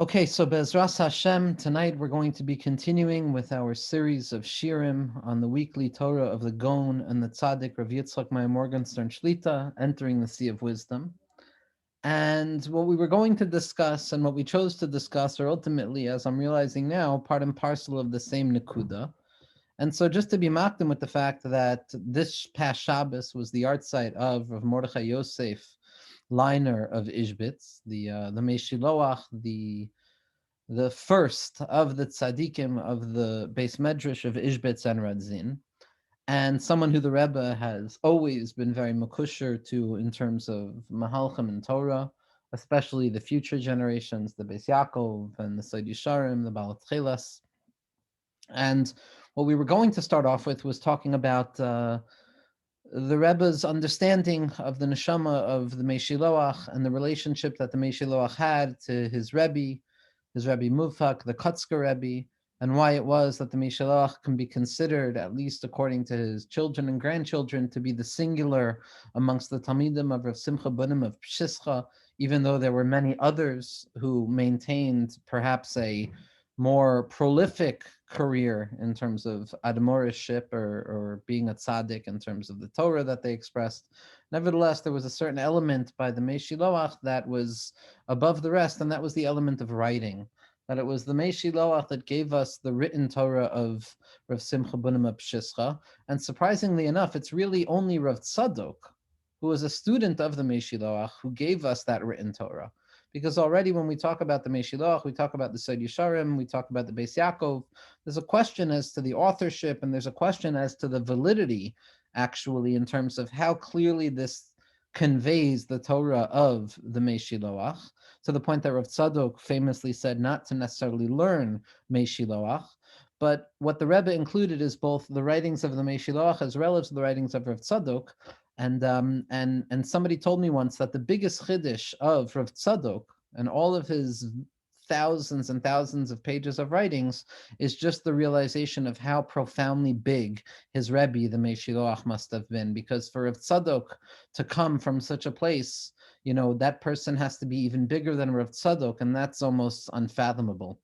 Okay, so Bezras Hashem, tonight we're going to be continuing with our series of Shirim on the weekly Torah of the Gaon and the Tzaddik Rav Yitzchak Meir Morgenstern Shlita, Entering the Sea of Wisdom. And what we were going to discuss and what we chose to discuss are ultimately, as I'm realizing now, part and parcel of the same Nakuda. And so just to be makdim with the fact that this past Shabbos was the art site of Rav Mordechai Yosef Leiner of Ishbitz, the Meshiloach, the first of the tzaddikim of the base medrash of Ishbitz and Radzin, and someone who the Rebbe has always been very makusher to in terms of Mahalchim and Torah, especially the future generations, the Beis Yaakov and the Sod Yisharim, the Baal Tchelas. And what we were going to start off with was talking about the Rebbe's understanding of the neshama of the Meshiloach and the relationship that the Meshiloach had to his Rebbe Mufak, the Kutzker Rebbe, and why it was that the Meshiloach can be considered, at least according to his children and grandchildren, to be the singular amongst the Talmidim of Rav Simcha Bunim of Pshischa, even though there were many others who maintained perhaps a more prolific career in terms of admoriship or being a tzaddik in terms of the Torah that they expressed. Nevertheless, there was a certain element by the Meshiloach that was above the rest, and that was the element of writing. That it was the Meshiloach that gave us the written Torah of Rav Simcha Bunim Pshischa, and surprisingly enough, it's really only Rav Tzadok, who was a student of the Meshiloach, who gave us that written Torah. Because already when we talk about the Meshiloach, we talk about the Sod Yisharim, we talk about the Beis Yaakov, there's a question as to the authorship, and there's a question as to the validity, actually, in terms of how clearly this conveys the Torah of the Meshiloach, to the point that Rav Tzadok famously said not to necessarily learn Meshiloach, but what the Rebbe included is both the writings of the Meshiloach as well as the writings of Rav Tzadok. And somebody told me once that the biggest chiddush of Rav Tzadok and all of his thousands and thousands of pages of writings is just the realization of how profoundly big his Rebbe, the Meshiloach, must have been. Because for Rav Tzadok to come from such a place, that person has to be even bigger than Rav Tzadok, and that's almost unfathomable.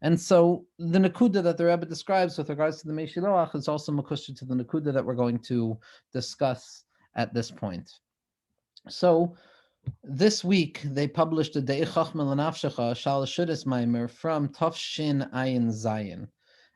And so the Nakuda that the Rebbe describes with regards to the Meshiloach is also makusha to the Nakuda that we're going to discuss at this point. So this week they published a Dei Chachma L'Nafshecha Shal Shudis Maimer from Tafshin Ayin Zayin.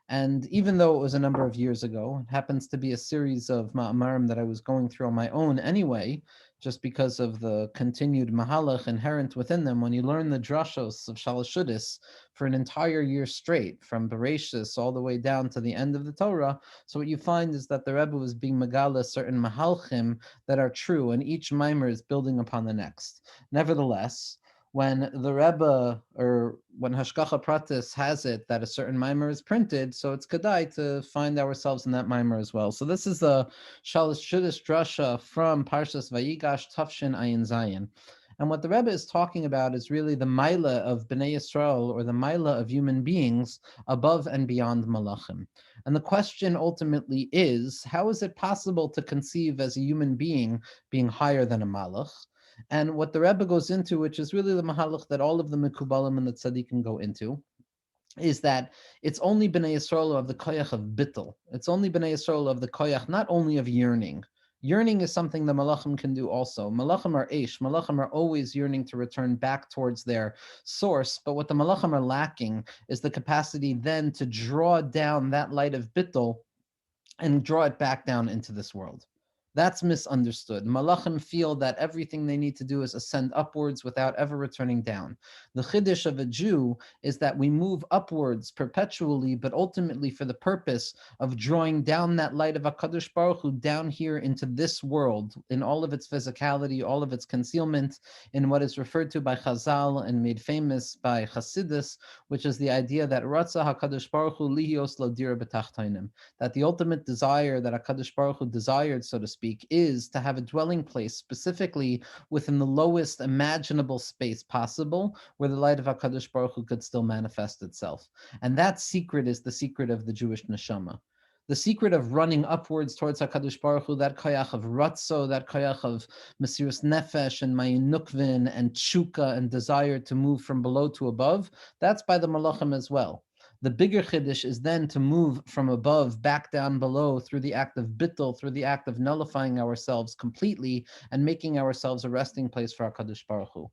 And even though it was a number of years ago, it happens to be a series of ma'amarim that I was going through on my own anyway, just because of the continued mahalach inherent within them. When you learn the drashos of Shalashudis for an entire year straight, from Bereshis all the way down to the end of the Torah, so what you find is that the Rebbe was being megala certain mahalchim that are true, and each mimer is building upon the next. Nevertheless, when the Rebbe or when Hashgacha Pratis has it that a certain mimer is printed, so it's kedai to find ourselves in that mimer as well. So this is the Shalish Shudish Drasha from Parshas Vayigash Tafshin Ayin Zayin. And what the Rebbe is talking about is really the Maila of Bnei Yisrael, or the Maila of human beings above and beyond Malachim. And the question ultimately is, how is it possible to conceive as a human being higher than a Malach? And what the Rebbe goes into, which is really the mahalach that all of the Mekubalim and the Tzaddikim go into, is that it's only Bnei Yisrael of the koyach of bittul. It's only Bnei Yisrael of the koyach, not only of yearning. Yearning is something the malachim can do also. Malachim are eish. Malachim are always yearning to return back towards their source. But what the malachim are lacking is the capacity then to draw down that light of bittul and draw it back down into this world. That's misunderstood. Malachim feel that everything they need to do is ascend upwards without ever returning down. The chiddush of a Jew is that we move upwards perpetually, but ultimately for the purpose of drawing down that light of HaKadosh Baruch Hu down here into this world, in all of its physicality, all of its concealment, in what is referred to by Chazal and made famous by Hasidus, which is the idea that Ratzah HaKadosh Baruch Hu lihios lo dira b'tachtainim, that the ultimate desire that HaKadosh Baruch Hu desired, so to speak, is to have a dwelling place specifically within the lowest imaginable space possible, where the light of HaKadosh Baruch Hu could still manifest itself. And that secret is the secret of the Jewish neshama. The secret of running upwards towards HaKadosh Baruch Hu, that koyach of ratzo, that koyach of Mesirus Nefesh and Mayin Nukvin and Tshuka and desire to move from below to above, that's by the Malachim as well. The bigger chiddush is then to move from above back down below through the act of bittul, through the act of nullifying ourselves completely and making ourselves a resting place for HaKadosh Baruch Hu.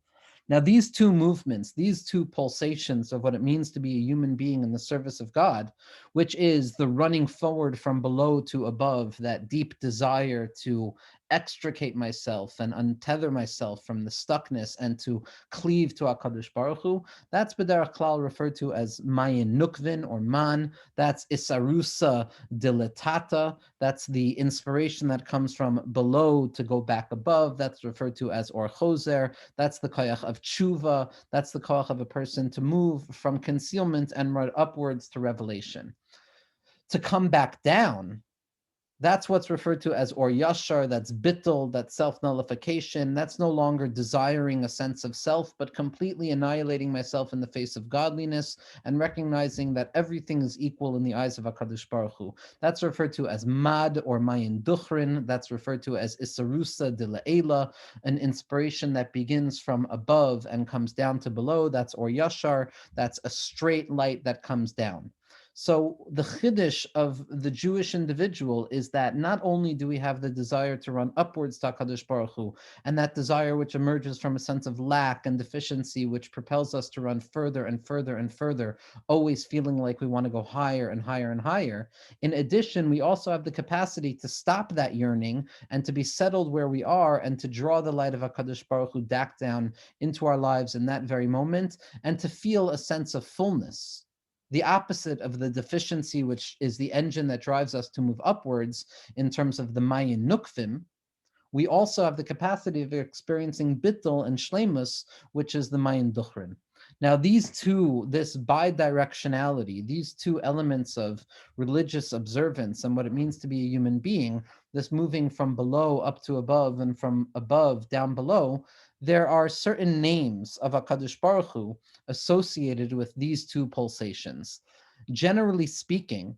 Now, these two movements, these two pulsations of what it means to be a human being in the service of God, which is the running forward from below to above, that deep desire to extricate myself and untether myself from the stuckness and to cleave to HaKadosh Baruch Hu, that's B'derech Klal referred to as Mayin Nukvin or Man. That's Isarusa Dilatata. That's the inspiration that comes from below to go back above. That's referred to as Or Choser. That's the koyach of tshuva. That's the koyach of a person to move from concealment and run upwards to revelation. To come back down, that's what's referred to as Or Yashar, that's bittul, that's self-nullification. That's no longer desiring a sense of self, but completely annihilating myself in the face of godliness and recognizing that everything is equal in the eyes of HaKadosh Baruch Hu. That's referred to as Mad or Mayin Duchrin. That's referred to as Isarusa de La'ela, an inspiration that begins from above and comes down to below. That's Or Yashar. That's a straight light that comes down. So the chiddush of the Jewish individual is that not only do we have the desire to run upwards to HaKadosh Baruch Hu, and that desire which emerges from a sense of lack and deficiency, which propels us to run further and further and further, always feeling like we want to go higher and higher and higher. In addition, we also have the capacity to stop that yearning and to be settled where we are and to draw the light of HaKadosh Baruch Hu back down into our lives in that very moment and to feel a sense of fullness. The opposite of the deficiency, which is the engine that drives us to move upwards in terms of the Mayin Nukvim, we also have the capacity of experiencing bittul and shlemus, which is the Mayin Duchrin. Now, these two, this bidirectionality, these two elements of religious observance and what it means to be a human being, this moving from below up to above and from above down below, there are certain names of HaKadosh Baruch Hu associated with these two pulsations. Generally speaking,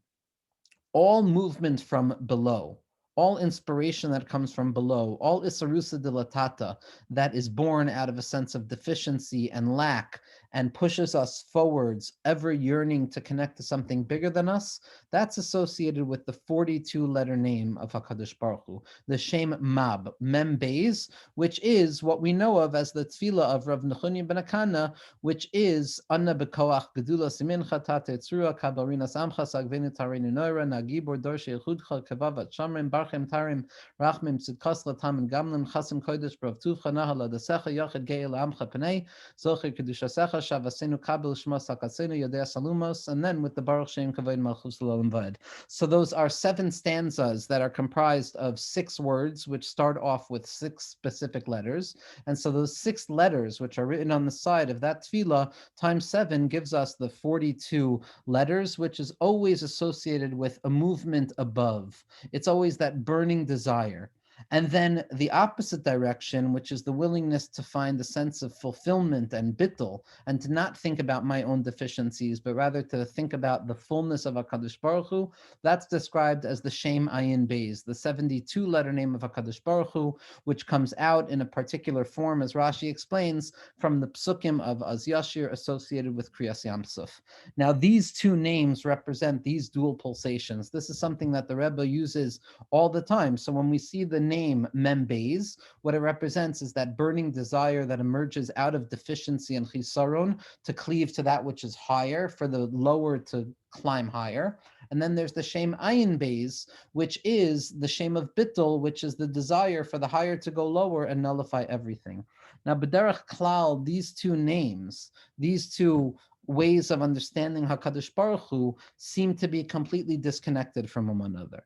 all movement from below, all inspiration that comes from below, all isarusa dilatata that is born out of a sense of deficiency and lack and pushes us forwards, ever yearning to connect to something bigger than us, that's associated with the 42-letter name of HaKadosh Baruch Hu, the Shem Mab, Mem Beis, which is what we know of as the tefillah of Rav Nechunya ben Akana, which is Anna Bekoach Gedula Simincha Tate Tzrua Kabarina Samcha Sagvenu Tarinu Noira Nagibor Dorshe Chudcha Kevavat Shamrim Barchem Tarim Rachmim Tzidkas Latam and Gamlim Chasim Kodesh Brav Tucha Nahala Desecha Yachid Geil Amcha Penei Zocher Kedushasecha Shavasenu Kabel Shma Sakasenu Yodea Salumos, and then with the Baruch Shem Kavod Malchus L'Olam Vaed. So those are 7 stanzas that are comprised of 6 words, which start off with 6 specific letters. And so those 6 letters, which are written on the side of that tefillah, times 7 gives us the 42 letters, which is always associated with a movement above. It's always that burning desire. And then the opposite direction, which is the willingness to find a sense of fulfillment and bittul, and to not think about my own deficiencies, but rather to think about the fullness of HaKadosh Baruch Hu, that's described as the Shem Ayin Beis, the 72-letter name of HaKadosh Baruch Hu, which comes out in a particular form, as Rashi explains, from the psukim of Az Yashir associated with Kriyas Yam Suf. Now, these two names represent these dual pulsations. This is something that the Rebbe uses all the time. So when we see the name Mem Beis, what it represents is that burning desire that emerges out of deficiency and chisaron to cleave to that which is higher, for the lower to climb higher. And then there's the Shem Ayin Beis, which is the Shem of Bittul, which is the desire for the higher to go lower and nullify everything. Now, B'derech Klal, these two names, these two ways of understanding HaKadosh Baruch Hu seem to be completely disconnected from one another.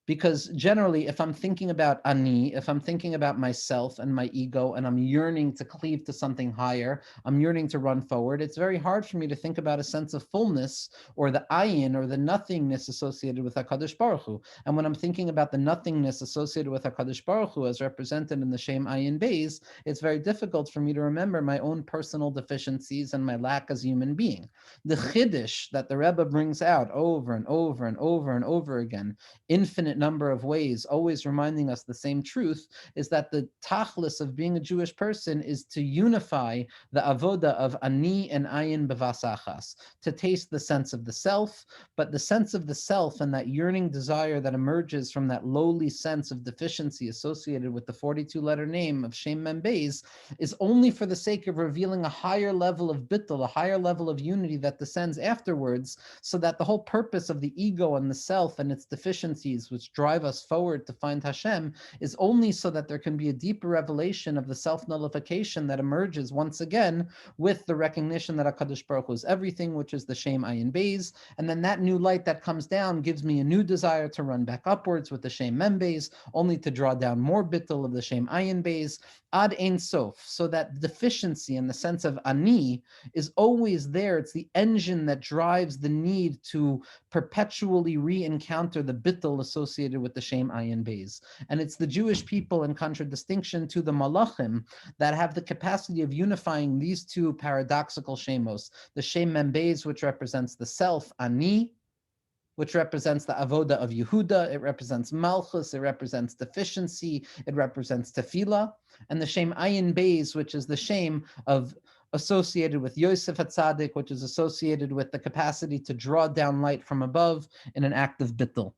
Because generally, if I'm thinking about ani, if I'm thinking about myself and my ego, and I'm yearning to cleave to something higher, I'm yearning to run forward, it's very hard for me to think about a sense of fullness or the ayin or the nothingness associated with HaKadosh Baruch Hu. And when I'm thinking about the nothingness associated with HaKadosh Baruch Hu as represented in the Shem Ayin Beis, it's very difficult for me to remember my own personal deficiencies and my lack as a human being. The chiddush that the Rebbe brings out over and over and over and over again, infinite number of ways, always reminding us the same truth, is that the tachlis of being a Jewish person is to unify the avoda of ani and ayin bevasachas, to taste the sense of the self, but the sense of the self and that yearning desire that emerges from that lowly sense of deficiency associated with the 42-letter name of Shem Mem Beis is only for the sake of revealing a higher level of bittul, a higher level of unity that descends afterwards, so that the whole purpose of the ego and the self and its deficiencies, which drive us forward to find Hashem, is only so that there can be a deeper revelation of the self-nullification that emerges once again with the recognition that HaKadosh Baruch Hu is everything, which is the Shem Ayin Beis, and then that new light that comes down gives me a new desire to run back upwards with the Shem Mem Beis, only to draw down more bittul of the Shem Ayin Beis, ad ein sof, so that deficiency in the sense of ani is always there. It's the engine that drives the need to perpetually re-encounter the bittul associated with the Shem Ayin Beis. And it's the Jewish people, in contradistinction to the Malachim, that have the capacity of unifying these two paradoxical shemos, the Shem Mem Beis, which represents the self, ani, which represents the avoda of Yehuda, it represents malchus, it represents deficiency, it represents tefillah, and the Shem Ayin Beis, which is the shame of associated with Yosef HaTzadik, which is associated with the capacity to draw down light from above in an act of bittul.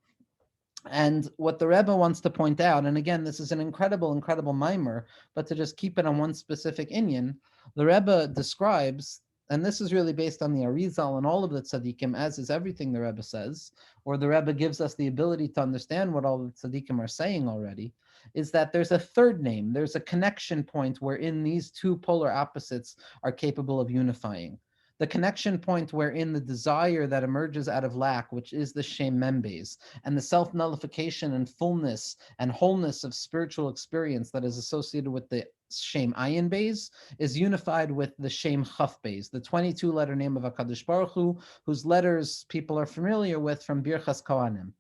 And what the Rebbe wants to point out, and again, this is an incredible, incredible mimer, but to just keep it on one specific inyan, the Rebbe describes, and this is really based on the Arizal and all of the tzaddikim, as is everything the Rebbe says, or the Rebbe gives us the ability to understand what all the tzaddikim are saying already, is that there's a third name, there's a connection point wherein these two polar opposites are capable of unifying. The connection point wherein the desire that emerges out of lack, which is the Shem Mem Beis, and the self-nullification and fullness and wholeness of spiritual experience that is associated with the Shem Ayin Beis, is unified with the Shem Chaf Beis, the 22-letter name of HaKadosh Baruch Hu, whose letters people are familiar with from Birchas Kohanim.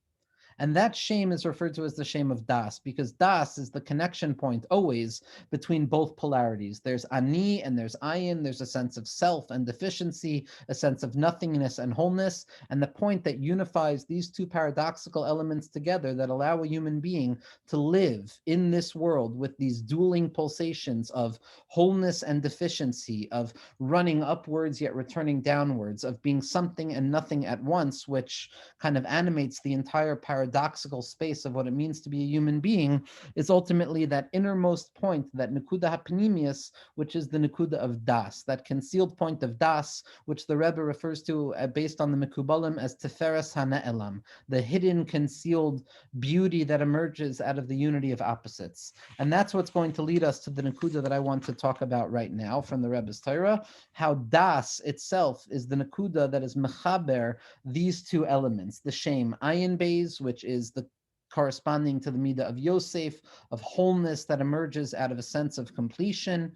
And that shame is referred to as the shame of das, because das is the connection point always between both polarities. There's ani and there's ayin. There's a sense of self and deficiency, a sense of nothingness and wholeness. And the point that unifies these two paradoxical elements together that allow a human being to live in this world with these dueling pulsations of wholeness and deficiency, of running upwards yet returning downwards, of being something and nothing at once, which kind of animates the entire paradoxical space of what it means to be a human being, is ultimately that innermost point, that Nakuda HaPnimius, which is the Nakuda of Das, that concealed point of Das, which the Rebbe refers to based on the Mekubalim as Tiferes HaNe'elam, the hidden, concealed beauty that emerges out of the unity of opposites. And that's what's going to lead us to the Nakuda that I want to talk about right now from the Rebbe's Torah, how Das itself is the Nakuda that is Mechaber these two elements, the Shem Ayin Beis, which is the corresponding to the Midah of Yosef, of wholeness that emerges out of a sense of completion,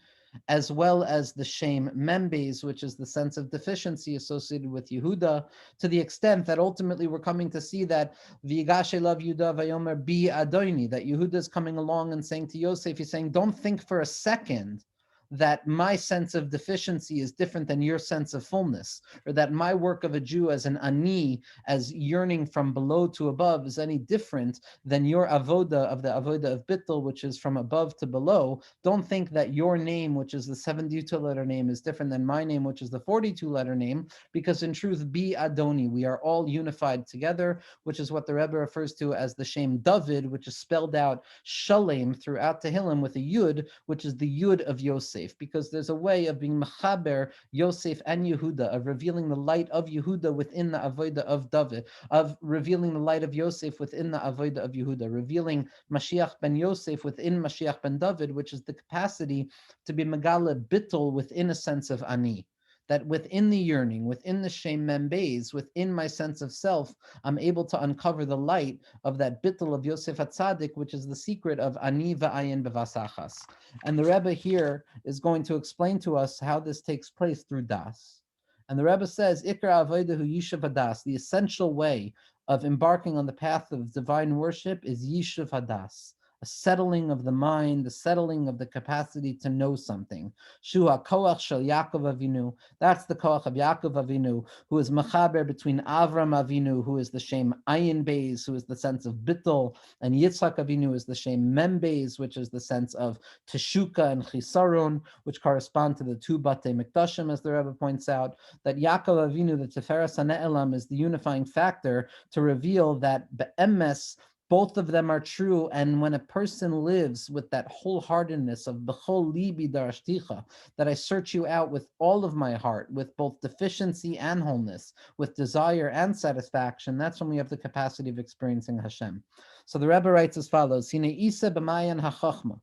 as well as the Shem Mem Beis, which is the sense of deficiency associated with Yehuda, to the extent that ultimately we're coming to see that V'yigash elav Yehuda vayomer bi Adoni, that Yehuda is coming along and saying to Yosef, he's saying, don't think for a second that my sense of deficiency is different than your sense of fullness, or that my work of a Jew as an ani, as yearning from below to above, is any different than your avoda of the avoda of bittul, which is from above to below. Don't think that your name, which is the 72-letter name, is different than my name, which is the 42-letter name, because in truth, bi Adoni, we are all unified together, which is what the Rebbe refers to as the Shem David, which is spelled out Shalem throughout Tehillim with a Yud, which is the Yud of Yosef, because there's a way of being Mechaber Yosef and Yehuda, of revealing the light of Yehuda within the Avodah of David, of revealing the light of Yosef within the Avodah of Yehuda, revealing Mashiach ben Yosef within Mashiach ben David, which is the capacity to be Megala Bittul within a sense of Ani. that within the yearning, within the Shem Mem Beis, within my sense of self, I'm able to uncover the light of that bittul of Yosef Hatzadik, which is the secret of Ani va'ayin bevasachas. And the Rebbe here is going to explain to us how this takes place through Das. And the Rebbe says, Ikra Avodahu Yishuv Hadas, the essential way of embarking on the path of divine worship is Yishuv Hadas, a settling of the mind, the settling of the capacity to know something. Shua Koach Shel Yaakov Avinu, that's the Koach of Yaakov Avinu, who is Machaber between Avram Avinu, who is the Shem Ayin Beis, who is the sense of Bittul, and Yitzchak Avinu is the Shem Mem Beis, which is the sense of Teshuka and Chisaron, which correspond to the two Batei Mikdashim, as the Rebbe points out, that Yaakov Avinu, the Tiferes HaNe'elam, is the unifying factor to reveal that Be'emes, both of them are true, and when a person lives with that wholeheartedness of B'chol libi darashticha, that I search you out with all of my heart, with both deficiency and wholeness, with desire and satisfaction, that's when we have the capacity of experiencing Hashem. So the Rebbe writes as follows, Hine Isa b'mayan hachachma.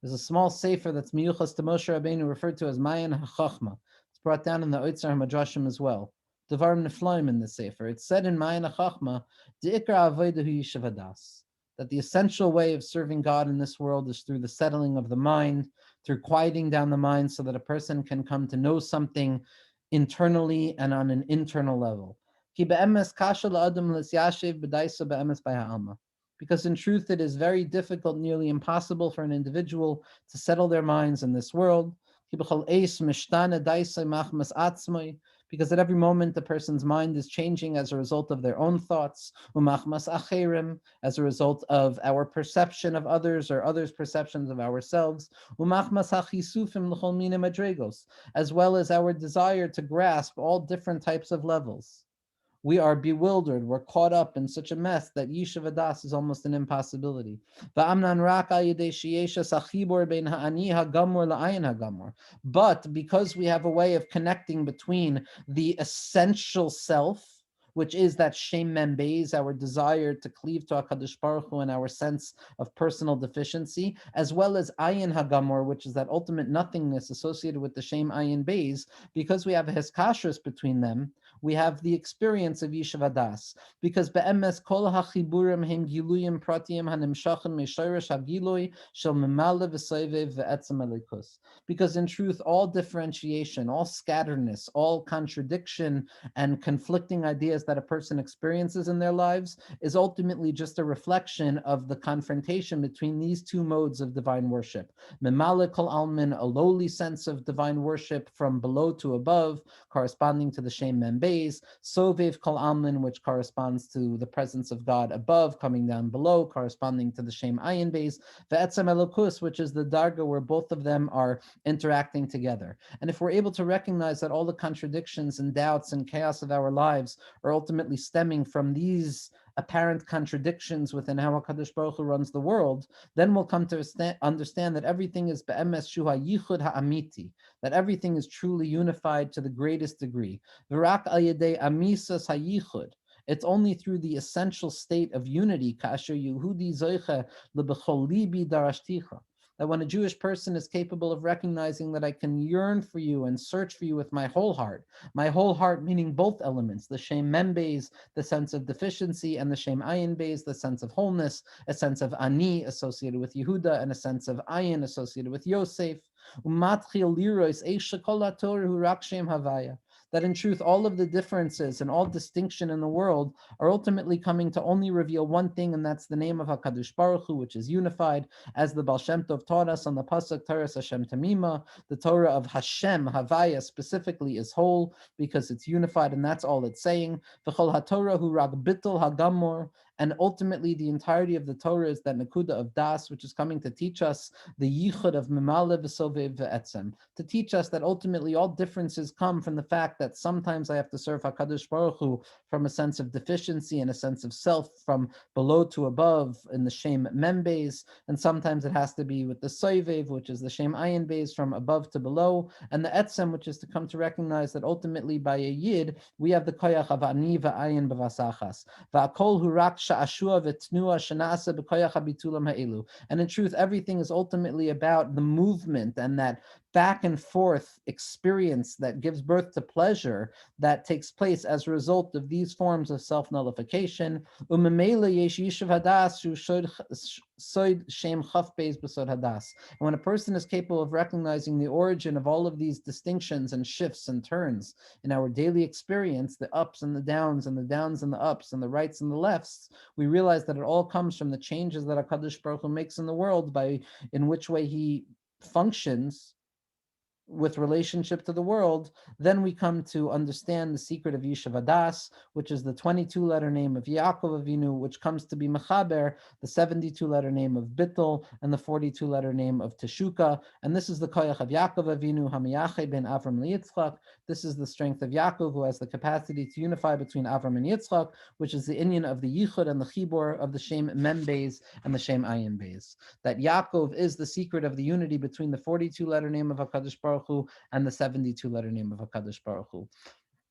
There's a small sefer that's miyuchas to Moshe Rabbeinu, referred to as Mayan HaChachma. It's brought down in the Oitzar HaMadrashim as well. Devarim Neflaim in the sefer. It's said in Mayan HaChachma, De'ikra Avodahu Yishuv Hadas, that the essential way of serving God in this world is through the settling of the mind, through quieting down the mind so that a person can come to know something internally and on an internal level. Ki be'emes kasha la'adam l'syashiv b'daisa be'emes b'ha'alma. Because in truth, it is very difficult, nearly impossible for an individual to settle their minds in this world. Because at every moment, the person's mind is changing as a result of their own thoughts, as a result of our perception of others or others' perceptions of ourselves, as well as our desire to grasp all different types of levels. We are bewildered, we're caught up in such a mess that Yishuv Hadas is almost an impossibility. But because we have a way of connecting between the essential self, which is that Shem Mem Beis, our desire to cleave to HaKadosh Baruch Hu and our sense of personal deficiency, as well as Ayin HaGamor, which is that ultimate nothingness associated with the Shem Ayin Beis, because we have a Heskashrus between them, we have the experience of Yishuv Hadas. Because be'emes kol hachiburim hem giluyim pratiyim hanimshachim meishorish hagilui shel memale v'soivev ve'etzem elikus. Because in truth, all differentiation, all scatteredness, all contradiction and conflicting ideas that a person experiences in their lives is ultimately just a reflection of the confrontation between these two modes of divine worship. Memale kol almin, a lowly sense of divine worship from below to above, corresponding to the Shem Mem Beis, Sovev Kol Amlin, which corresponds to the presence of God above, coming down below, corresponding to the Shem Ayin Beis, Ve'etzem Elokus, which is the Darga where both of them are interacting together. And if we're able to recognize that all the contradictions and doubts and chaos of our lives are ultimately stemming from these apparent contradictions within how HaKadosh Baruch Hu runs the world, then we'll come to understand that everything is be'emes shuha yichud ha'amiti, that everything is truly unified to the greatest degree. V'rak al yedei amisas hayichud. It's only through the essential state of unity, kasher Yehudi zoiche lebechol libi darashticha, that when a Jewish person is capable of recognizing that I can yearn for you and search for you with my whole heart meaning both elements, the Shem Mem Beis, the sense of deficiency, and the Shem Ayin Beis, the sense of wholeness, a sense of Ani associated with Yehuda, and a sense of Ayin associated with Yosef. That in truth, all of the differences and all distinction in the world are ultimately coming to only reveal one thing, and that's the name of HaKadosh Baruch Hu, which is unified, as the Baal Shem Tov taught us on the Pasuk Toras Hashem Tamima. The Torah of Hashem, Havaya specifically, is whole because it's unified, and that's all it's saying. V'chol HaTorah hu rak bittul hagamor. And ultimately, the entirety of the Torah is that Nakuda of Das, which is coming to teach us the Yichud of Memale v'Sovev ve'etzem, to teach us that ultimately all differences come from the fact that sometimes I have to serve HaKadosh Baruch Hu from a sense of deficiency and a sense of self from below to above in the Shem Mem Beis, and sometimes it has to be with the Sovev, which is the Shem Ayin Beis, from above to below, and the Etzem, which is to come to recognize that ultimately by a Yid, we have the Koyach of Ani v'Ayin b'Vasachas. V'akol hu rak and in truth, everything is ultimately about the movement and that back and forth experience that gives birth to pleasure that takes place as a result of these forms of self-nullification. Umemele yesh yishuv hadas shu soid shem chaf beis b'sod hadas. And when a person is capable of recognizing the origin of all of these distinctions and shifts and turns in our daily experience, the ups and the downs and the downs and the ups and the rights and the lefts, we realize that it all comes from the changes that HaKadosh Baruch Hu makes in the world by in which way he functions with relationship to the world. Then we come to understand the secret of Yishuv Hadas, which is the 22-letter name of Yaakov Avinu, which comes to be Mechaber, the 72-letter name of Bittul, and the 42-letter name of Teshuka. And this is the Koyach of Yaakov Avinu, Hamiyache ben Avram Yitzchak. This is the strength of Yaakov, who has the capacity to unify between Avram and Yitzchak, which is the inyan of the Yichud and the Chibor of the Shem Mem Beis and the Shem Ayin Beis. That Yaakov is the secret of the unity between the 42-letter name of HaKadosh Baruch Hu and the 72-letter name of HaKadosh Baruch Hu.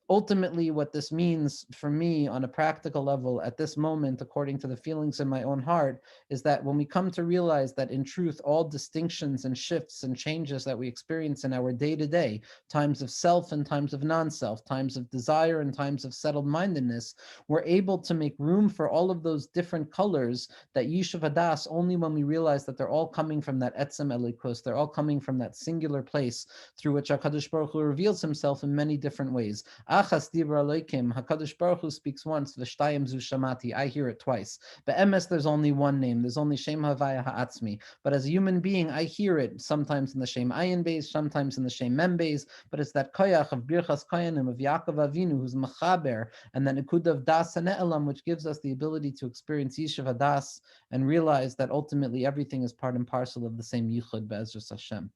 Ultimately, what this means for me on a practical level at this moment, according to the feelings in my own heart, is that when we come to realize that in truth, all distinctions and shifts and changes that we experience in our day-to-day, times of self and times of non-self, times of desire and times of settled-mindedness, we're able to make room for all of those different colors that Yishuv Hadas only when we realize that they're all coming from that Etzem Elikus, they're all coming from that singular place through which HaKadosh Baruch Hu reveals himself in many different ways. Achas dibra Elokim, HaKadosh Baruch Hu speaks once, v'shtayim zu shamati, I hear it twice. Be'emes, there's only one name, there's only Shem Havaya Ha'atzmi. But as a human being, I hear it sometimes in the Shem Ayin Beis, sometimes in the Shem Mem Beis, but it's that koyach of Birchas Koyanim, of Yaakov Avinu, who's Machaber, and then Ikud of Das and Elam, which gives us the ability to experience Yishuv Hadas and realize that ultimately everything is part and parcel of the same Yichud Be'ezras Hashem.